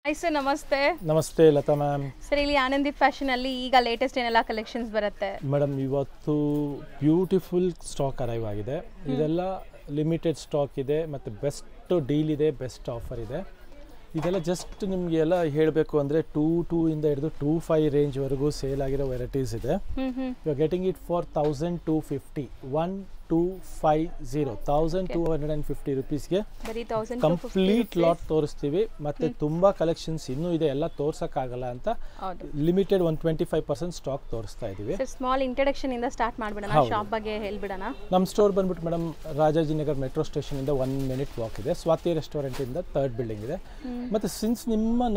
Hi sir, ನಮಸ್ತೆ. ನಮಸ್ತೆ Lata ma'am. Sir, ಇಲ್ಲಿ ಆನಂದಿ ಫ್ಯಾಷನಲ್ಲಿ ಈಗ ಲೇಟೆಸ್ಟ್ ಏನೆಲ್ಲ ಕಲೆಕ್ಷನ್ಸ್ ಬರುತ್ತೆ? ಮೇಡಮ್, ಇವತ್ತು ಬ್ಯೂಟಿಫುಲ್ ಸ್ಟಾಕ್ ಅರೈವ್ ಆಗಿದೆ. ಇದೆಲ್ಲ ಲಿಮಿಟೆಡ್ ಸ್ಟಾಕ್ ಇದೆ ಮತ್ತು ಬೆಸ್ಟ್ ಡೀಲ್ ಇದೆ, ಬೆಸ್ಟ್ ಆಫರ್ ಇದೆ. ಇದೆಲ್ಲ ಜಸ್ಟ್ ನಿಮಗೆಲ್ಲ ಹೇಳಬೇಕು ಅಂದರೆ 2 ಇಂದ ಹಿಡಿದು 2.5 ರೇಂಜ್ವರೆಗೂ ಸೇಲ್ ಆಗಿರೋ ವೆರೈಟೀಸ್ ಇದೆ. You are getting it for 1250 1250 ರುಪೀಸ್ಗೆ ಕಂಪ್ಲೀಟ್ ಲಾಟ್ ತೋರಿಸ್ತೀವಿ. ಮತ್ತು ತುಂಬ ಕಲೆಕ್ಷನ್ಸ್ ಇನ್ನೂ ಇದೆ, ಎಲ್ಲ ತೋರ್ಸೋಕ್ಕಾಗಲ್ಲ ಅಂತ ಲಿಮಿಟೆಡ್ 125% ಸ್ಟಾಕ್ ತೋರಿಸ್ತಾ ಇದ್ದೀವಿ. ಸ್ಮಾಲ್ ಇಂಟ್ರಡಕ್ಷನ್ ಇಂದ ಸ್ಟಾರ್ಟ್ ಮಾಡ್ಬಿಡೋಣ, ಶಾಪ್ ಬಗ್ಗೆ ಹೇಳ್ಬಿಡೋಣ. ನಮ್ಮ ಸ್ಟೋರ್ ಬಂದ್ಬಿಟ್ಟು ಮೇಡಮ್ ರಾಜಾಜಿನಗರ್ ಮೆಟ್ರೋ ಸ್ಟೇಷನ್ ಇಂದ 1 ಮಿನಿಟ್ ವಾಕ್ ಇದೆ. ಸ್ವಾತಿ ರೆಸ್ಟೋರೆಂಟ್ ಇಂದ 3rd ಬಿಲ್ಡಿಂಗ್ ಇದೆ. ಮತ್ತು ಸಿನ್ಸ್ ನಮ್ಮ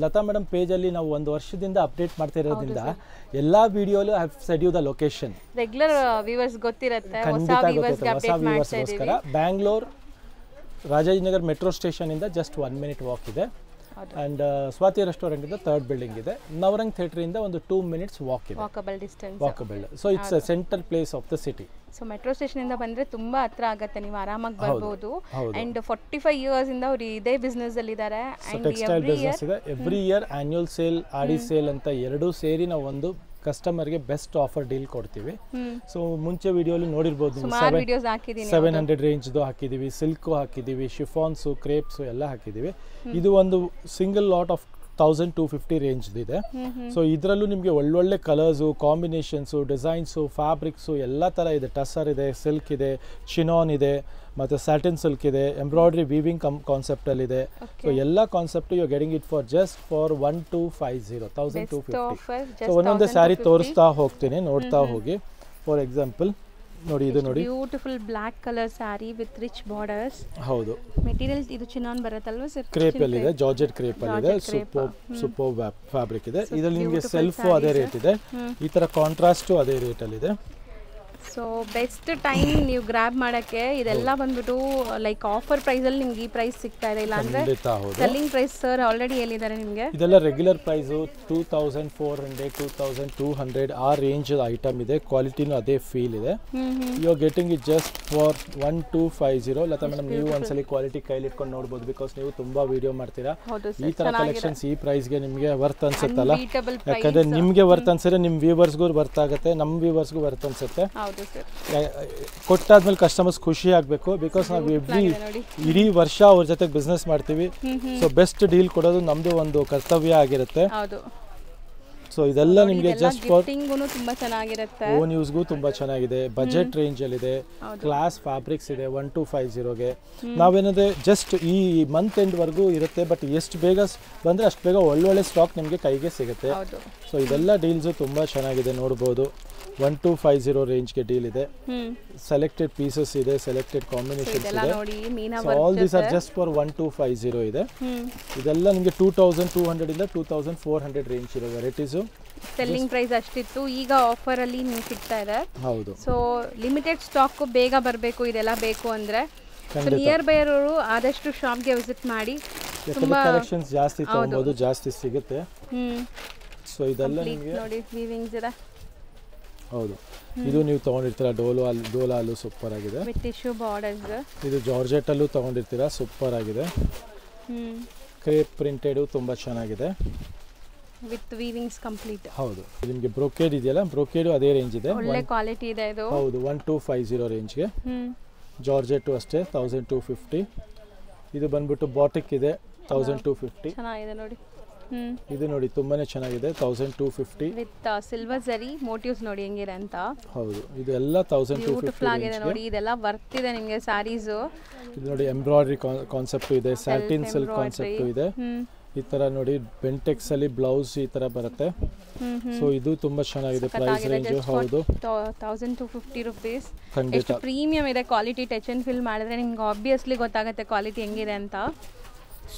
ಲತಾ ಮೇಡಮ್ ಪೇಜಲ್ಲಿ ನಾವು 1 ವರ್ಷದಿಂದ ಅಪ್ಡೇಟ್ ಮಾಡ್ತಾ ಇರೋದ್ರಿಂದ ಎಲ್ಲ ವಿಡಿಯೋಲು have said you the location. Regular viewers ಗೊತ್ತಿರುತ್ತೆ, ಖಂಡಿತ ಗೊತ್ತಿರುತ್ತೆ. ಹೊಸ ವ್ಯೂವರ್ಸ್ಗೋಸ್ಕರ ಬ್ಯಾಂಗ್ಳೂರ್ ರಾಜಾಜಿನಗರ್ ಮೆಟ್ರೋ ಸ್ಟೇಷನ್ ಇಂದ ಜಸ್ಟ್ 1 ಮಿನಿಟ್ ವಾಕ್ ಇದೆ. ಅಂಡ್ ಸ್ವಾತಿ ರೆಸ್ಟೋರೆಂಟ್ ಇಂದ 3rd ಬಿಲ್ಡಿಂಗ್ ಇದೆ. ನವರಂಗ್ ಥಿಯೇಟರ್ ಇಂದ ಒಂದು 2 ಮಿನಿಟ್ಸ್ ವಾಕ್ ಇದೆ, walkable. So it's a centre place of the city. So metro station ಇಂದ ಬಂದ್ರೆ ತುಂಬಾ ಹತ್ರ ಆಗುತ್ತೆ, ನೀವು ಆರಾಮಾಗಿ ಬರ್ಬೋದು. ಅಂಡ್ 45 ಇಯರ್ಸ್ ಇಂದ ಅವರು ಇದೇ ಬಿಸ್ನೆಸ್ ಅಲ್ಲಿ ಇದ್ದಾರೆ. ಟೆಕ್ಸ್ಟೈಲ್ ಬಿಸ್ನೆಸ್ ಇದೆ. ಎವ್ರಿ ಇಯರ್ ಆನ್ಯುವಲ್ ಸೇಲ್, ಆಡಿ ಸೇಲ್ ಅಂತ ಎರಡೂ ಸೇರಿ ನಾವು ಒಂದು ಕಸ್ಟಮರ್ಗೆ ಬೆಸ್ಟ್ ಆಫರ್ ಡೀಲ್ ಕೊಡ್ತೀವಿ. ಸೊ ಮುಂಚೆ ವಿಡಿಯೋಲಿ ನೋಡಿರ್ಬೋದು, 700 ರೇಂಜ್ದು ಹಾಕಿದ್ದೀವಿ, ಸಿಲ್ಕು ಹಾಕಿದ್ದೀವಿ, ಶಿಫಾನ್ಸು, ಕ್ರೇಪ್ಸು ಎಲ್ಲ ಹಾಕಿದ್ದೀವಿ. ಇದು ಒಂದು ಸಿಂಗಲ್ ಲಾಟ್ ಆಫ್ 1250 ರೇಂಜ್ ಇದೆ. ಸೊ ಇದರಲ್ಲೂ ನಿಮಗೆ ಒಳ್ಳೊಳ್ಳೆ ಕಲರ್ಸು, ಕಾಂಬಿನೇಷನ್ಸು, ಡಿಸೈನ್ಸು, ಫ್ಯಾಬ್ರಿಕ್ಸು ಎಲ್ಲ ಥರ ಇದೆ. ಟಸರ್ ಇದೆ, ಸಿಲ್ಕ್ ಇದೆ, ಚಿನಾನ್ ಇದೆ, ಮತ್ತು ಸ್ಯಾಟಿನ್ ಸಿಲ್ಕ್ ಇದೆ, ಎಂಬ್ರಾಯ್ಡ್ರಿ ವೀವಿಂಗ್ ಕಾನ್ಸೆಪ್ಟಲ್ಲಿದೆ. ಸೊ ಎಲ್ಲ concept you getting it for just for 1250. So ಒಂದೊಂದೇ ಸ್ಯಾರಿ ತೋರಿಸ್ತಾ ಹೋಗ್ತೀನಿ, ನೋಡ್ತಾ ಹೋಗಿ. ಫಾರ್ ಎಕ್ಸಾಂಪಲ್ ನೋಡಿ, ಇದು ನೋಡಿ, beautiful black colour sari with rich borders. ಹೌದು, ಮೆಟೀರಿಯಲ್ ಇದು ಚಿನಾನ್ ಬರುತ್ತಲ್ವಾ ಸರ್? ಕ್ರೇಪ್ ಅಲ್ಲಿ ಇದೆ, ಜಾರ್ಜೆಟ್ ಕ್ರೇಪ್ ಅಲ್ಲಿ ಇದೆ. ಸೂಪರ್ ಫ್ಯಾಬ್ರಿಕ್ ಇದೆ. ಇದರಲ್ಲಿ ನಿಮಗೆ ಸೆಲ್ಫ್ ಅದೇ ರೇಟ್ ಇದೆ, ಈ ತರ ಕಾಂಟ್ರಾಸ್ಟ್ ಅದೇ ರೇಟ್ ಅಲ್ಲಿ ಇದೆ. ಸೊ ಬೆಸ್ಟ್ ಟೈಮ್ ನೀವು ಗ್ರ್ಯಾಬ್ ಮಾಡಕ್ಕೆ. ಇದೆಲ್ಲ ಬಂದ್ಬಿಟ್ಟು ಲೈಕ್ ಆಫರ್ ಪ್ರೈಸ್ ಅಲ್ಲಿ ನಿಮ್ಗೆ ಈ ಪ್ರೈಸ್ ಸಿಗ್ತಾ ಇದೆ. ಇಲ್ಲ ಅಂದ್ರೆ ಸೆಲ್ಲಿಂಗ್ ಪ್ರೈಸ್ ಸರ್ ಆಲ್ರೆಡಿ ಹೇಳಿದ್ದಾರೆ ನಿಮಗೆ. ಇದೆಲ್ಲ ರೆಗ್ಯುಲರ್ ಪ್ರೈಸ್ 2400 2200 ಆ ರೇಂಜ್ ಐಟಮ್ ಇದೆ. ಕ್ವಾಲಿಟಿನೂ ಅದೇ ಫೀಲ್ ಇದೆ. You are getting it just for 1250. Lata madam, ನೀವು ಒಂದ್ಸಲಿ ಕ್ವಾಲಿಟಿ ಕೈಲಿ ಇಟ್ಕೊಂಡು ನೋಡ್ಬೋದು, ಬಿಕಾಸ್ ನೀವು ತುಂಬಾ ವಿಡಿಯೋ ಮಾಡ್ತೀರಾ. ಈ ತರ ಕಲೆಕ್ಷನ್ಸ್ ಈ ಪ್ರೈಸ್ಗೆ ನಿಮಗೆ ವರ್ತ್ ಅನ್ಸುತ್ತಲ್ಲ? ಯಾಕಂದ್ರೆ ನಿಮ್ಗೆ ವರ್ತ್ ಅನ್ಸಿದ್ರೆ ನಿಮ್ಮ ವ್ಯೂವರ್ಸ್ಗೂ ವರ್ತ್ ಆಗುತ್ತೆ, ನಮ್ಮ ವ್ಯೂವರ್ಸ್ಗೂ ವರ್ತ್ ಅನ್ಸುತ್ತೆ. ಕೊಟ್ಟಾದ್ಮೇಲೆ ಕಸ್ಟಮರ್ಸ್ ಖುಷಿ ಆಗಬೇಕು, ಬಿಕಾಸ್ ನಾವು ಇಡೀ ವರ್ಷ ಅವ್ರ ಜೊತೆ ಬಿಸ್ನೆಸ್ ಮಾಡ್ತೀವಿ. ಸೊ ಬೆಸ್ಟ್ ಡೀಲ್ ಕೊಡೋದು ನಮ್ದು ಒಂದು ಕರ್ತವ್ಯ ಆಗಿರುತ್ತೆ. ಸೊ ಇದೆಲ್ಲ ನಿಮಗೆ ಜಸ್ಟ್ ಫಾರ್ ತುಂಬಾ ಚೆನ್ನಾಗಿರುತ್ತೆ, ಓನ್ ಯೂಸ್ಗೂ ತುಂಬಾ ಚೆನ್ನಾಗಿದೆ. ಬಜೆಟ್ ರೇಂಜ್ ಅಲ್ಲಿ ಇದೆ, ಕ್ಲಾಸ್ ಫ್ಯಾಬ್ರಿಕ್ಸ್ ಇದೆ. 1250ಗೆ ನಾವೇನಂದ್ರೆ ಜಸ್ಟ್ ಈ ಮಂತ್ ಎಂಡ್ ವರ್ಗೂ ಇರುತ್ತೆ, ಬಟ್ ಎಷ್ಟು ಬೇಗ ಬಂದ್ರೆ ಅಷ್ಟು ಬೇಗ ಒಳ್ಳೊಳ್ಳೆ ಸ್ಟಾಕ್ ನಿಮಗೆ ಕೈಗೆ ಸಿಗುತ್ತೆ. ಸೊ ಇದೆಲ್ಲ ಡೀಲ್ಸು ತುಂಬಾ ಚೆನ್ನಾಗಿದೆ, ನೋಡ್ಬೋದು. 1250 ರೇಂಜ್ಗೆ ಡೀಲ್ ಇದೆ. ಸೆಲೆಕ್ಟೆಡ್ ಪೀಸಸ್ ಇದೆ, ಸೆಲೆಕ್ಟೆಡ್ ಕಾಂಬಿನೇಷನ್ಸ್ ಇದೆ. All these are just for 1250 ಇದೆ. ಇದೆಲ್ಲ ನಿಮಗೆ 2200 ಇಂದ 2400 ರೇಂಜ್ ಇರೋ ವೆರೈಟೀಸು. ಸೆಲ್ಲಿಂಗ್ ಪ್ರೈಸ್ ಅಷ್ಟಿತ್ತು, ಈಗ ಆಫರ್ ಅಲ್ಲಿ ನಿಮ್ಗೆ ಸಿಗ್ತಾ ಇದೆ. ಹೌದು. ಸೊ ಲಿಮಿಟೆಡ್ ಸ್ಟಾಕ್ ಬೇಗ ಬರಬೇಕು ಇದೆಲ್ಲ ಬೇಕು ಅಂದ್ರೆ. ನಿಯರ್ ಬೈ ಅವರು ಆದಷ್ಟು ಶಾಪ್ಗೆ ವಿಸಿಟ್ ಮಾಡಿ. ತುಂಬಾ ಕಲೆಕ್ಷನ್ಸ್ ಜಾಸ್ತಿ ತಗೊಳ್ಳಬಹುದು, ಜಾಸ್ತಿ ಸಿಗುತ್ತೆ. ಸೊ ಇದೆಲ್ಲ ನಿಮಗೆ ನೋಡಿ, ವೀವಿಂಗ್ಸ್ ಇದೆ. ಹೌದು, ಇದು ನೀವು ತಗೊಂಡಿರ್ತೀರಾ ಡೋಲಾಲು ಸೂಪರ್ ಆಗಿದೆ. With tissue borders. ಇದು ಜಾರ್ಜೆಟ್ ಅಲ್ಲೂ ತಗೊಂಡಿರ್ತೀರಾ, ಸೂಪರ್ ಆಗಿದೆ. ಕ್ರೇಪ್ ಪ್ರಿಂಟೆಡ್ ತುಂಬಾ ಚೆನ್ನಾಗಿದೆ, ವಿತ್ ವೀವಿಂಗ್ಸ್ ಕಂಪ್ಲೀಟ್. ಹೌದು. ನಿಮಗೆ ಬ್ರೋಕೇಡ್ ಇದೆಯಲ್ಲ, ಬ್ರೋಕೇಡ್ ಅದೇ ರೇಂಜ್ ಇದೆ, ಒಳ್ಳೆ ಕ್ವಾಲಿಟಿ ಇದೆ ಇದು. ಹೌದು, 1250 ರೇಂಜ್ಗೆ. ಜಾರ್ಜೆಟ್ ಅಷ್ಟೇ 1250. ಇದು ಬಂದ್ಬಿಟ್ಟು ಬಾಟಿಕ್ ಇದೆ, 1250. ಚೆನ್ನಾಗಿದೆ ನೋಡಿ. ಇದು ನೋಡಿ, ತುಂಬಾನೇ ಚೆನ್ನಾಗಿದೆ, 1250 ವಿತ್ ಸಿಲ್ವರ್ ಜರಿ ಮೋಟಿವ್ಸ್. ನೋಡಿ ಹೆಂಗಿದೆ ಅಂತ. ಹೌದು, ಇದು ಎಲ್ಲ 1250 ಆಗಿದೆ ನೋಡಿ. ಇದೆಲ್ಲ ವರ್ತ್ ಇದೆ ನಿಮಗೆ ಸ್ಯಾರೀಸ್. ಇದು ನೋಡಿ, ಎಂಬ್ರಾಯ್ಡ್ರಿ ಕಾನ್ಸೆಪ್ಟ್ ಇದೆ, ಸ್ಯಾಟಿನ್ ಸಿಲ್ಕ್ ಕಾನ್ಸೆಪ್ಟ್ ಇದೆ. ಈ ತರ ನೋಡಿ, ಬೆಂಟೆಕ್ಸ್ ಅಲ್ಲಿ ಬ್ಲೌಸ್ ಈ ತರ ಬರುತ್ತೆ. ಸೊ ಇದು ತುಂಬಾ ಚೆನ್ನಾಗಿದೆ, ಪ್ರೈಸ್ ರೇಂಜ್. ಹೌದು, 1250 ರುಪೀಸ್. ಖಂಡಿತ ಪ್ರೀಮಿಯಂ ಇದೆ. ಕ್ವಾಲಿಟಿ ಟಚ್ ಅಂಡ್ ಫೀಲ್ ಮಾಡಿದ್ರೆ ನಿಮ್ಗೆ ಆಬ್ವಿಯಸ್ಲಿ ಗೊತ್ತಾಗುತ್ತೆ ಕ್ವಾಲಿಟಿ ಹೆಂಗಿದೆ ಅಂತ.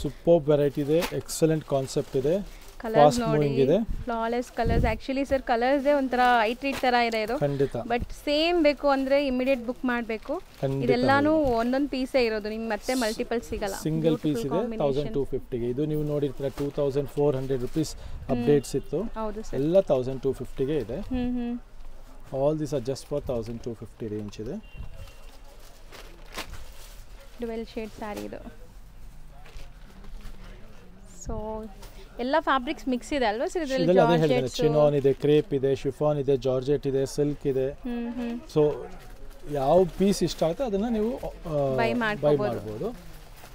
ಸೂಪರ್ ವೆರೈಟಿ ಇದೆ, ಎಕ್ಸಲೆಂಟ್ ಕಾನ್ಸೆಪ್ಟ್ ಇದೆ, ಕಲರ್ಸ್ ನೋಡಿ, flawless colours. Actually sir colours ಒಂಥರ ಐಟ್ರೀಟ್ ತರ ಇದೆ ಇದು. ಖಂಡಿತ. ಬಟ್ ಸೇಮ್ ಬೇಕು ಅಂದ್ರೆ ಇಮಿಡಿಯೇಟ್ ಬುಕ್ ಮಾಡಬೇಕು. ಇದೆಲ್ಲಾನು ಒಂದೊಂದು ಪೀಸೇ ಇರೋದು, ನಿಮ್ಗೆ ಮತ್ತೆ ಮಲ್ಟಿಪಲ್ ಸಿಗಲ್ಲ. ಸಿಂಗಲ್ ಪೀಸ್ ಇದೆ 1250ಗೆ. ಇದು ನೀವು ನೋಡಿರ್ತೀರ 2400 ರುಪೀಸ್ ಅಪ್ಡೇಟ್ಸ್ ಇತ್ತು. ಎಲ್ಲ 1250ಗೆ ಇದೆ. All this are just for 1250 range ಇದೆ. ಡ್ಯುವೆಲ್ ಶೇಡ್ ಸ್ಯಾರಿ ಇದು. ಸೊ ಎಲ್ಲ ಫ್ಯಾಬ್ರಿಕ್ಸ್ ಮಿಕ್ಸ್ ಇದೆ ಅಲ್ವಾ ಸರ್ ಇದರಲ್ಲಿ? ಇದೆಲ್ಲ ಅದೇ ಹೇಳಿದೆ, ಚಿನಾನ್ ಇದೆ, ಕ್ರೇಪ್ ಇದೆ, ಶಿಫಾನ್ ಇದೆ, ಜಾರ್ಜೆಟ್ ಇದೆ, ಸಿಲ್ಕ್ ಇದೆ. ಸೊ ಯಾವ ಪೀಸ್ ಇಷ್ಟ ಆಗುತ್ತೆ ಅದನ್ನ ನೀವು ಬೈ ಮಾಡ್ಬೋದು.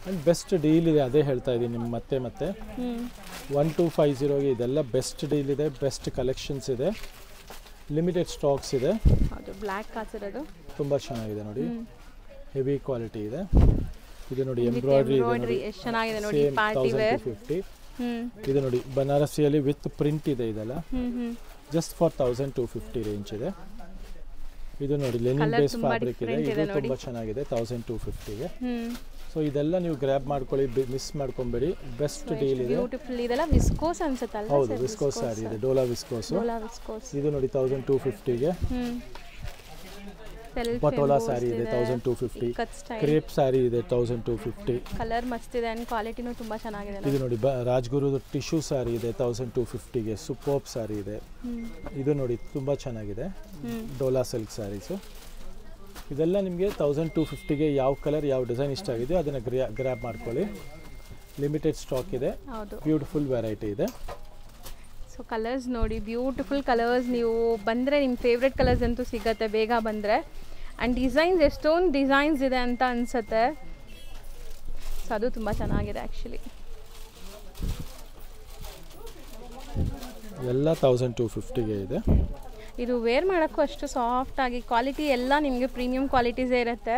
ಆ್ಯಂಡ್ ಬೆಸ್ಟ್ ಡೀಲ್ ಇದೆ, ಅದೇ ಹೇಳ್ತಾ ಇದ್ದೀನಿ ನಿಮ್ಗೆ ಮತ್ತೆ 1250ಗೆ ಇದೆಲ್ಲ ಬೆಸ್ಟ್ ಡೀಲ್ ಇದೆ, ಬೆಸ್ಟ್ ಕಲೆಕ್ಷನ್ಸ್ ಇದೆ, ಲಿಮಿಟೆಡ್ ಸ್ಟಾಕ್ಸ್ ಇದೆ. ಬ್ಲ್ಯಾಕ್ ಕಾಸಿರೋದು ತುಂಬ ಚೆನ್ನಾಗಿದೆ ನೋಡಿ, ಹೆವಿ ಕ್ವಾಲಿಟಿ ಇದೆ. ಇದು ನೋಡಿ ಎಂಬ್ರಾಯ್ಡ್ರಿ ಎಷ್ಟು ಚೆನ್ನಾಗಿದೆ ನೋಡಿ, ಪಾರ್ಟಿ ವೇರ್. 1250. ಇದು ನೋಡಿ ಬನಾರಸಿಯಲ್ಲಿ ವಿತ್ ಪ್ರಿಂಟ್ ಇದೆ, ಇದೆಲ್ಲ ಜಸ್ಟ್ ಫಾರ್ 1250 ರೇಂಜ್ ಇದೆ. ಇದು ನೋಡಿ ಲೆನಿನ್ ಬೇಸ್ ಫ್ಯಾಬ್ರಿಕ್ ಇದೆ, ಇದು ತುಂಬ ಚೆನ್ನಾಗಿದೆ 1250ಗೆ. ಸೊ ಇದೆಲ್ಲ ನೀವು ಗ್ರ್ಯಾಬ್ ಮಾಡ್ಕೊಳ್ಳಿ, ಮಿಸ್ ಮಾಡ್ಕೊಂಬೇಡಿ, ಬೆಸ್ಟ್ ಡೀಲ್ ಇದೆ. ಬ್ಯೂಟಿಫುಲ್ ಇದೆಲ್ಲ ವಿಸ್ಕೋಸ್ ಅನ್ಸುತ್ತಲ್ಲ? ಹೌದು, ವಿಸ್ಕೋಸ್ ಸ್ಯಾರಿ ಇದೆ, ಡೋಲಾ ವಿಸ್ಕೋಸ್. ಇದು ನೋಡಿ 1250ಗೆ. ಪಟೋಲಾ ಸ್ಯಾರಿ ಇದೆ 1250, ಕ್ರೇಪ್ ಸ್ಯಾರಿ ಇದೆ 1250. ಕಲರ್ ಮಸ್ತ್ ಇದೆ ಅಂಡ್ ಕ್ವಾಲಿಟಿನೂ ತುಂಬಾ ಚೆನ್ನಾಗಿದೆ. ಇದು ನೋಡಿ ರಾಜ್ಗುರು ಟಿಶ್ಯೂ ಸ್ಯಾರಿ ಇದೆ 1250ಗೆ, ಸೂಪರ್ಬ್ ಸ್ಯಾರಿ ಇದೆ. ಇದು ನೋಡಿ ತುಂಬಾ ಚೆನ್ನಾಗಿದೆ, ಡೋಲಾ ಸಿಲ್ಕ್ ಸ್ಯಾರೀಸು. ಇದೆಲ್ಲ ನಿಮಗೆ 1250ಗೆ ಯಾವ ಕಲರ್ ಯಾವ ಡಿಸೈನ್ ಇಷ್ಟ ಆಗಿದೆಯೋ ಅದನ್ನು ಗ್ರ್ಯಾಬ್ ಮಾಡ್ಕೊಳ್ಳಿ. ಲಿಮಿಟೆಡ್ ಸ್ಟಾಕ್ ಇದೆ, ಬ್ಯೂಟಿಫುಲ್ ವೆರೈಟಿ ಇದೆ. ಸೊ ಕಲರ್ಸ್ ನೋಡಿ, ಬ್ಯೂಟಿಫುಲ್ ಕಲರ್ಸ್. ನೀವು ಬಂದರೆ ನಿಮ್ಮ ಫೇವ್ರೆಟ್ ಕಲರ್ಸ್ ಅಂತೂ ಸಿಗುತ್ತೆ ಬೇಗ ಬಂದರೆ. ಆ್ಯಂಡ್ ಡಿಸೈನ್ಸ್ ಎಷ್ಟೊಂದು ಡಿಸೈನ್ಸ್ ಇದೆ ಅಂತ ಅನಿಸುತ್ತೆ. ಸೊ ಅದು ತುಂಬ ಚೆನ್ನಾಗಿದೆ ಆ್ಯಕ್ಚುಲಿ. ಎಲ್ಲ 1250ಗೆ ಇದೆ. ಇದು ವೇರ್ ಮಾಡೋಕ್ಕೂ ಅಷ್ಟು ಸಾಫ್ಟಾಗಿ ಕ್ವಾಲಿಟಿ ಎಲ್ಲ ನಿಮಗೆ ಪ್ರೀಮಿಯಂ ಕ್ವಾಲಿಟೀಸೇ ಇರುತ್ತೆ.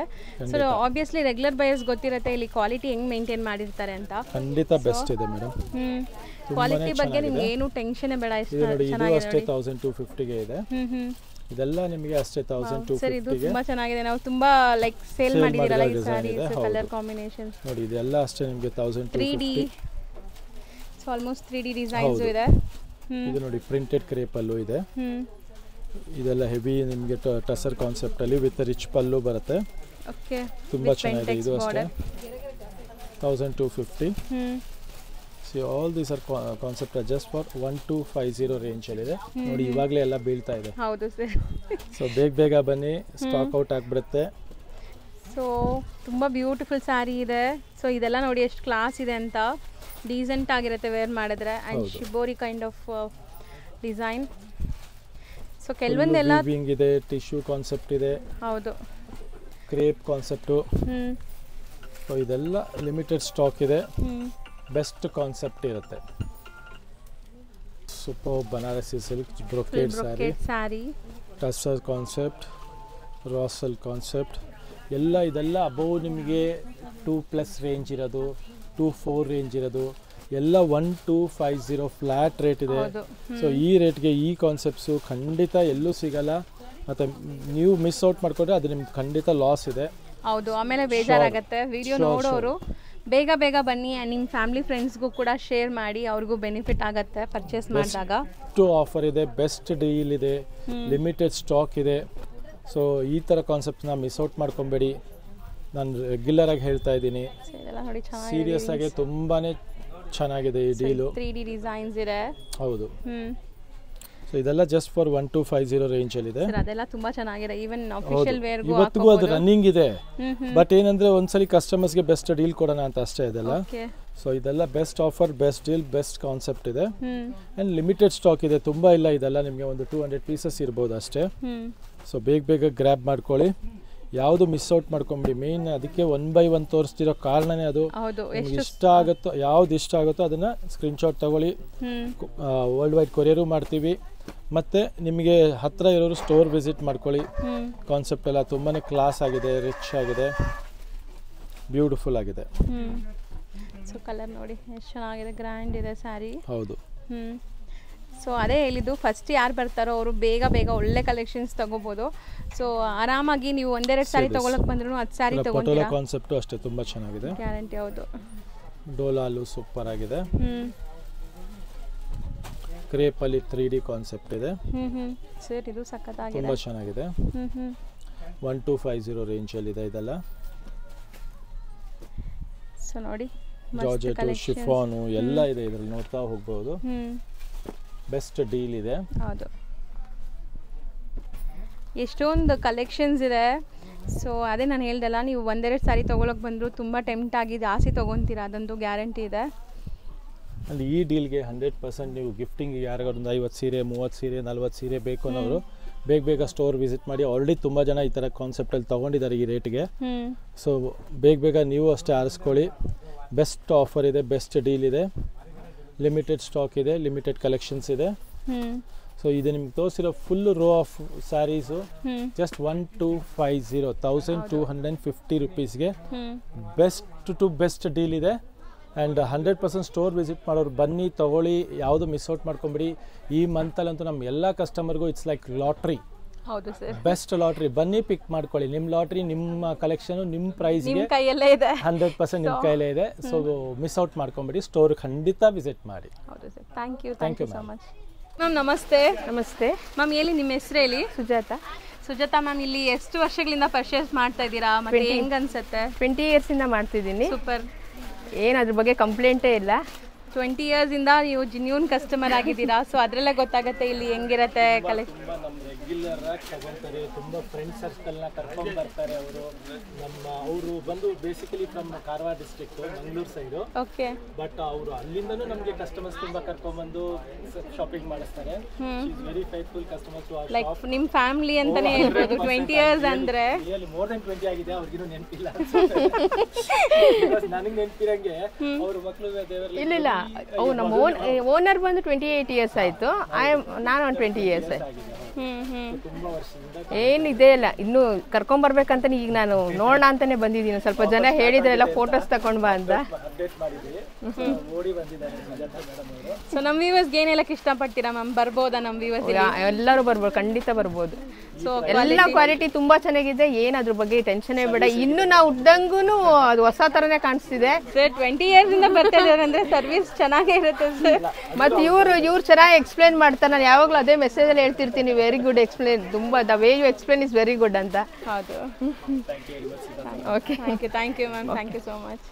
ಸೊ ಆಬ್ವಿಯಸ್ಲಿ ರೆಗ್ಯುಲರ್ ಬಯರ್ಸ್ ಗೊತ್ತಿರುತ್ತೆ ಇಲ್ಲಿ ಕ್ವಾಲಿಟಿ ಹೆಂಗೆ ಮೇಂಟೈನ್ ಮಾಡಿರ್ತಾರೆ ಅಂತ. ಖಂಡಿತ ಬೆಸ್ಟ್ ಇದೆ ಮೇಡಮ್. ಕ್ವಾಲಿಟಿ ಬಗ್ಗೆ ನಿಮ್ಗೆ ಏನು ಟೆನ್ಷನ್ ಬೇಡ. ಇದು ಅಷ್ಟೇ 1250ಗೆ ಇದೆ. ಇದೆಲ್ಲ ನಿಮಗೆ ಅಷ್ಟೇ 1250. ಸರ್ ಇದು ತುಂಬಾ ಚೆನ್ನಾಗಿದೆ, ನಾವು ತುಂಬಾ ಲೈಕ್ ಸೇಲ್ ಮಾಡಿದಿರಲ್ಲ ಈ ಸಾರೀಸ್ ಕಲರ್ ಕಾಂಬಿನೇಷನ್ಸ್ ನೋಡಿ. ಇದೆಲ್ಲ ಅಷ್ಟೇ ನಿಮಗೆ 1250. 3D so almost 3D designs ಇದೆ. ಇದು ನೋಡಿ ಪ್ರಿಂಟೆಡ್ ಕ್ರೇಪ್ ಅಲ್ಲೂ ಇದೆ. ಇದೆಲ್ಲ ಹೆವಿ ನಿಮಗೆ ಟಸರ್ ಕಾನ್ಸೆಪ್ಟ್ ಅಲ್ಲಿ ವಿತ್ ರಿಚ್ ಪಲ್ಲು ಬರುತ್ತೆ. ಓಕೆ, ತುಂಬಾ ಚೆನ್ನಾಗಿದೆ. ಇದು ಅಷ್ಟೇ 1250. See all these are concept are just for 1250 range ಅಲ್ಲಿ ಇದೆ ನೋಡಿ. ಇವಾಗಲೇ ಎಲ್ಲ ಬೀಳ್ತಾ ಇದೆ. ಹೌದು ಸರ್. ಸೊ ಬೇಗ ಬನ್ನಿ, ಸ್ಟಾಕ್ ಔಟ್ ಆಗಿಬಿಡುತ್ತೆ. ಸೊ ತುಂಬ ಬ್ಯೂಟಿಫುಲ್ ಸ್ಯಾರಿ ಇದೆ. ಸೊ ಇದೆಲ್ಲ ನೋಡಿ ಎಷ್ಟು ಕ್ಲಾಸ್ ಇದೆ ಅಂತ, ಡೀಸೆಂಟ್ ಆಗಿರುತ್ತೆ ವೇರ್ ಮಾಡಿದ್ರೆ. And shibori kind of design. So ಕೆಲವೊಂದೆಲ್ಲ ವೀವಿಂಗ್ ಇದೆ, ಟಿಶ್ಯೂ ಕಾನ್ಸೆಪ್ಟ್ ಇದೆ, ಹೌದು, ಕ್ರೇಪ್ ಕಾನ್ಸೆಪ್ಟು. ಸೊ ಇದೆಲ್ಲ ಲಿಮಿಟೆಡ್ ಸ್ಟಾಕ್ ಇದೆ, ಬೆಸ್ಟ್ ಕಾನ್ಸೆಪ್ಟ್ ಇರುತ್ತೆ. Super Banarasi silk brocade sari, tussar concept, ರಾಸಲ್ ಕಾನ್ಸೆಪ್ಟ್ ಎಲ್ಲ. ಇದೆಲ್ಲ ಅಬೌವ್ ನಿಮಗೆ 2+ ರೇಂಜ್ ಇರೋದು, 2-4 ರೇಂಜ್ ಇರೋದು ಎಲ್ಲ 1250 ಫ್ಲ್ಯಾಟ್ ರೇಟ್ ಇದೆ. ಸೊ ಈ ರೇಟ್ಗೆ ಈ ಕಾನ್ಸೆಪ್ಟ್ಸು ಖಂಡಿತ ಎಲ್ಲೂ ಸಿಗಲ್ಲ. ಮತ್ತು ನೀವು ಮಿಸ್ ಔಟ್ ಮಾಡ್ಕೊಂಡ್ರೆ ಅದು ನಿಮ್ಗೆ ಖಂಡಿತ ಲಾಸ್ ಇದೆ. ಹೌದು, ಆಮೇಲೆ ಬೇಜಾರಾಗುತ್ತೆ. ವಿಡಿಯೋ ನೋಡೋರು ಬೇಗ ಬನ್ನಿ. ನಿಮ್ಮ ಫ್ಯಾಮಿಲಿ ಫ್ರೆಂಡ್ಸ್ಗೂ ಕೂಡ ಶೇರ್ ಮಾಡಿ, ಅವ್ರಿಗೂ ಬೆನಿಫಿಟ್ ಆಗುತ್ತೆ ಪರ್ಚೇಸ್ ಮಾಡಿದಾಗ. ಆಫರ್ ಇದೆ, ಬೆಸ್ಟ್ ಡೀಲ್ ಇದೆ, ಲಿಮಿಟೆಡ್ ಸ್ಟಾಕ್ ಇದೆ. ಸೊ ಈ ಥರ ಕಾನ್ಸೆಪ್ಟ್ನ ಮಿಸ್ ಔಟ್ ಮಾಡ್ಕೊಬೇಡಿ. ನಾನು ರೆಗ್ಯುಲರ್ ಆಗಿ ಹೇಳ್ತಾ ಇದ್ದೀನಿ, ಸೀರಿಯಸ್ ಆಗಿ ತುಂಬಾ ಚೆನ್ನಾಗಿದೆ ಈ ಡೀಲು. 3D ಡಿಸೈನ್ಸ್ ಇದೆ. ಹೌದು. ಸೊ ಇದೆಲ್ಲ ಜಸ್ಟ್ ಫಾರ್ 1250 ರೇಂಜ್ ಅಲ್ಲಿ ಇದೆ. ಅದೆಲ್ಲ ತುಂಬಾ ಚೆನ್ನಾಗಿದೆ. ಈವನ್ ಆಫಿಷಿಯಲ್ ವೇರ್ ಗೂ ಇವತ್ತಿಗೂ ಅದು ರನ್ನಿಂಗ್ ಇದೆ. ಬಟ್ ಏನಂದ್ರೆ ಒಂದ್ಸಲಿ ಕಸ್ಟಮರ್ಸ್ಗೆ ಬೆಸ್ಟ್ ಡೀಲ್ ಕೊಡೋಣ ಅಂತ ಅಷ್ಟೇ ಇದೆಲ್ಲ. ಸೊ ಇದೆಲ್ಲ best offer, best deal, best concept ಇದೆ. ಆ್ಯಂಡ್ ಲಿಮಿಟೆಡ್ ಸ್ಟಾಕ್ ಇದೆ, ತುಂಬಾ ಇಲ್ಲ. ಇದೆಲ್ಲ ನಿಮಗೆ ಒಂದು 200 ಪೀಸಸ್ ಇರ್ಬೋದು ಅಷ್ಟೇ. ಸೊ ಬೇಗ ಗ್ರ್ಯಾಬ್ ಮಾಡ್ಕೊಳ್ಳಿ, ಯಾವುದು ಮಿಸ್ ಔಟ್ ಮಾಡ್ಕೊಂಬಿಡಿ. ಮೇನ್ ಅದಕ್ಕೆ 1 by 1 ತೋರಿಸ್ತಿರೋ ಕಾರಣನೇ ಅದು. ಇಷ್ಟ ಆಗುತ್ತೋ, ಯಾವ್ದು ಇಷ್ಟ ಆಗುತ್ತೋ ಅದನ್ನ ಸ್ಕ್ರೀನ್ಶಾಟ್ ತಗೊಳ್ಳಿ. ವರ್ಲ್ಡ್ ವೈಡ್ ಕೊರಿಯರು ಮಾಡ್ತೀವಿ. ಮತ್ತು ನಿಮಗೆ ಹತ್ತಿರ ಇರೋರು ಸ್ಟೋರ್ ವಿಸಿಟ್ ಮಾಡ್ಕೊಳ್ಳಿ. ಕಾನ್ಸೆಪ್ಟ್ ಎಲ್ಲ ತುಂಬಾ ಕ್ಲಾಸ್ ಆಗಿದೆ, ರಿಚ್ ಆಗಿದೆ, ಬ್ಯೂಟಿಫುಲ್ ಆಗಿದೆ. ಸೊ ಕಲರ್ ನೋಡಿ ಎಷ್ಟು ಚೆನ್ನಾಗಿದೆ, ಗ್ರ್ಯಾಂಡ್ ಇದೆ ಸ್ಯಾರಿ. ಹೌದು. ಸೊ ಅದೇ ಹೇಳಿದ್ದು, ಫಸ್ಟ್ ಯಾರು ಬರ್ತಾರೋ ಅವರು ಬೇಗ ಒಳ್ಳೆ ಕಲೆಕ್ಷನ್ಸ್ ತಗೋಬೋದು. ಸೊ ಆರಾಮಾಗಿ ನೀವು 1-2 ಸ್ಯಾರಿ ತಗೊಳಕ್ಕೆ ಬಂದ್ರೂ 10 ಸ್ಯಾರಿ ತಗೊಳ್ತೀರಾ. ಕಾನ್ಸೆಪ್ಟ್ ಅಷ್ಟೇ ತುಂಬಾ ಚೆನ್ನಾಗಿದೆ, ಗ್ಯಾರಂಟಿ. ಹೌದು. ಡೋಲಾಲು ಸೂಪರ್ ಆಗಿದೆ. ಕ್ರೇಪ್ ಅಲ್ಲಿ 3D ಕಾನ್ಸೆಪ್ಟ್ ಇದೆ. ಸರ್ ಇದು ಸಖತ್ತಾಗಿದೆ, ತುಂಬಾ ಚೆನ್ನಾಗಿದೆ. 1250 ರೇಂಜ್ ಅಲ್ಲಿ ಇದೆ ಇದೆಲ್ಲ. ಸೊ ನೋಡಿ, ಜಾರ್ಜೆಟ್, ಶಿಫಾನು ಎಲ್ಲ ಇದೆ ಇದರಲ್ಲಿ, ನೋಡ್ತಾ ಹೋಗ್ಬೋದು. ಬೆಸ್ಟ್ ಡೀಲ್ ಇದೆ. ಹೌದು, ಎಷ್ಟೊಂದು ಕಲೆಕ್ಷನ್ಸ್ ಇದೆ. ಸೊ ಅದೇ ನಾನು ಹೇಳ್ದಲ್ಲ, ನೀವು 1-2 ಸ್ಯಾರಿ ತೊಗೊಳಕ್ಕೆ ಬಂದರೂ ತುಂಬ ಟೆಂಪ್ಟ್ ಆಗಿ ಜಾಸ್ತಿ ತೊಗೊತೀರಾ, ಅದಂತೂ ಗ್ಯಾರಂಟಿ ಇದೆ. ಆ್ಯಂಡ್ ಈ ಡೀಲ್ಗೆ 100% ನೀವು ಗಿಫ್ಟಿಂಗ್ ಯಾರಿಗಾರು ಒಂದು 50 ಸೀರೆ 30 ಸೀರೆ 40 ಸೀರೆ ಬೇಕು ಅನ್ನೋರು ಬೇಗ ಸ್ಟೋರ್ ವಿಸಿಟ್ ಮಾಡಿ. ಆಲ್ರೆಡಿ ತುಂಬ ಜನ ಈ ಥರ ಕಾನ್ಸೆಪ್ಟಲ್ಲಿ ತೊಗೊಂಡಿದ್ದಾರೆ ಈ ರೇಟ್ಗೆ. ಸೊ ಬೇಗ ನೀವು ಅಷ್ಟೇ ಆರಿಸ್ಕೊಳ್ಳಿ. ಬೆಸ್ಟ್ ಆಫರ್ ಇದೆ, ಬೆಸ್ಟ್ ಡೀಲ್ ಇದೆ, ಲಿಮಿಟೆಡ್ ಸ್ಟಾಕ್ ಇದೆ, ಲಿಮಿಟೆಡ್ ಕಲೆಕ್ಷನ್ಸ್ ಇದೆ. ಸೊ ಇದು ನಿಮ್ಗೆ ತೋರಿಸಿರೋ full row of saris just 1250 ರುಪೀಸ್ಗೆ ಬೆಸ್ಟ್ ಟು ಬೆಸ್ಟ್ ಡೀಲ್ ಇದೆ. ಆ್ಯಂಡ್ 100% ಸ್ಟೋರ್ ವಿಸಿಟ್ ಮಾಡೋರು ಬನ್ನಿ, ತೊಗೊಳ್ಳಿ, ಯಾವುದು ಮಿಸ್ ಔಟ್ ಮಾಡ್ಕೊಂಬಿಡಿ. ಈ ಮಂತಲ್ಲಂತೂ ನಮ್ಮ ಎಲ್ಲ ಕಸ್ಟಮರ್ಗೂ ಇಟ್ಸ್ ಲೈಕ್ ಲಾಟ್ರಿ. ಹೌದು ಸರ್, ಬೆಸ್ಟ್ ಲಾಟ್ರಿ. ಬನ್ನಿ, ಪಿಕ್ ಮಾಡ್ಕೊಳ್ಳಿ. ನಿಮ್ಮ ಲಾಟ್ರಿ, ನಿಮ್ಮ ಕಲೆಕ್ಷನ್, ನಿಮ್ಮ ಪ್ರೈಸ್ಗೆ 100% ನಿಮ್ಮ ಕೈಯಲ್ಲೇ ಇದೆ. ಸೊ ಮಿಸ್ ಔಟ್ ಮಾಡ್ಕೊಂಬಿಡಿ, ಸ್ಟೋರ್ ಖಂಡಿತ ವಿಸಿಟ್ ಮಾಡಿ. ಹೌದು sir, thank you so much. Ma'am ನಮಸ್ತೆ. ನಮಸ್ತೆ ಮ್ಯಾಮ್, ಹೇಳಿ ನಿಮ್ಮ ಹೆಸರು ಹೇಳಿ. ಸುಜಾತಾ ಮ್ಯಾಮ್, ಇಲ್ಲಿ ಎಷ್ಟು ವರ್ಷಗಳಿಂದ ಪರ್ಚೇಸ್ ಮಾಡ್ತಾ ಇದ್ದೀರಾ ಮತ್ತೆ ಹೆಂಗ್ ಅನ್ಸುತ್ತೆ? 20 ಇಯರ್ಸಿಂದ ಮಾಡ್ತಿದ್ದೀನಿ. ಸೂಪರ್. ಏನು ಅದ್ರ ಬಗ್ಗೆ ಕಂಪ್ಲೇಂಟೇ ಇಲ್ಲ. 20 ಇಯರ್ಸ್ ಇಂದ ನೀವು ಜಿನ್ಯೂನ್ ಕಸ್ಟಮರ್ ಆಗಿದ್ದೀರಾ. ಸೊ ಅದ್ರಲ್ಲೇ ಗೊತ್ತಾಗುತ್ತೆ ಇಲ್ಲಿ ಹೆಂಗಿರತ್ತೆ ಕಲೆಕ್ಷನ್. ರೆಗ್ಯುಲರ್ ಆಗಿ ತಗೊಂತಾರೆ, ತುಂಬ ಫ್ರೆಂಡ್ ಸರ್ಕಲ್ನ ಕರ್ಕೊಂಡು ಬರ್ತಾರೆ. ಅವರು ಬಂದು basically from Karwar district, Mangalore side. Okay. But ಅವರು ಅಲ್ಲಿಂದನೂ ನಮಗೆ ಕಸ್ಟಮರ್ಸ್ ತುಂಬ ಕರ್ಕೊಂಡ್ಬಂದು ಶಾಪಿಂಗ್ ಮಾಡಿಸ್ತಾರೆ. Very faithful customers to our shop. Like ನಿಮ್ಮ ಫ್ಯಾಮಿಲಿ ಅಂತಾನೆ ಹೇಳ್ಬೋದು. 20 ಇಯರ್ಸ್ ಅಂದ್ರೆ ಮೋರ್ ದೆನ್ 20 ಆಗಿದೆ. ಅವ್ರಿಗಿನ್ನೂ ನೆನಪಿಲ್ಲ. ನನಗೆ ನೆನಪಿರಂಗೆ ಅವ್ರ ಮಕ್ಕಳು ಇಲ್ಲ, ಅವು ನಮ್ಮ ಓನರ್ ಬಂದು 28 ಇಯರ್ಸ್ ಆಯಿತು. ನಾನು ಒಂದು 20 ಇಯರ್ಸ್ ಆಯ್ತು. ಏನಿದೆ ಇಲ್ಲ, ಇನ್ನು ಕರ್ಕೊಂಬರ್ಬೇಕಂತ ಈಗ ನಾನು ನೋಡೋಣ ಅಂತಾನೆ ಬಂದಿದ್ದೀನಿ. ಸ್ವಲ್ಪ ಜನ ಹೇಳಿದ್ರೆಲ್ಲ ಫೋಟೋಸ್ ತಗೊಂಡ್ ಬಾ ಅಂತ. ಸೊ ನಮ್ಮ ವ್ಯೂವರ್ಸ್ಗೆ ಏನ್ ಹೇಳಕ್ ಇಷ್ಟಪಡ್ತೀರಾ ಮ್ಯಾಮ್? ಬರ್ಬೋದಾ ನಮ್ಮ ವ್ಯೂವರ್ಸ್? ಎಲ್ಲರೂ ಬರ್ಬೋದು, ಖಂಡಿತ ಬರ್ಬೋದು. ಸೊ ಎಲ್ಲ ಕ್ವಾಲಿಟಿ ತುಂಬಾ ಚೆನ್ನಾಗಿದೆ, ಏನ್ ಅದ್ರ ಬಗ್ಗೆ ಟೆನ್ಷನ್ ಬೇಡ. ಇನ್ನು ನಾವು ಉಡ್ದಂಗೂ ಅದು ಹೊಸ ತರನೇ ಕಾಣಿಸ್ತಿದೆ. ಸರ್ 20 ಇಯರ್ಸ್ ಇಂದ ಬರ್ತಾ ಇದ್ದಾರೆ ಅಂದ್ರೆ ಸರ್ವಿಸ್ ಚೆನ್ನಾಗೇ ಇರುತ್ತೆ ಸರ್. ಮತ್ತೆ ಇವ್ರು ಚೆನ್ನಾಗಿ ಎಕ್ಸ್ಪ್ಲೇನ್ ಮಾಡ್ತಾರೆ. ನಾನು ಯಾವಾಗಲೂ ಅದೇ ಮೆಸೇಜ್ ಅಲ್ಲಿ ಹೇಳ್ತಿರ್ತೀನಿ, ವೆರಿ ಗುಡ್ ಎಕ್ಸ್ಪ್ಲೇನ್, ತುಂಬಾ the way you explain is very good ಅಂತ. ಹೌದು. Okay, thank you ma'am, thank you so much.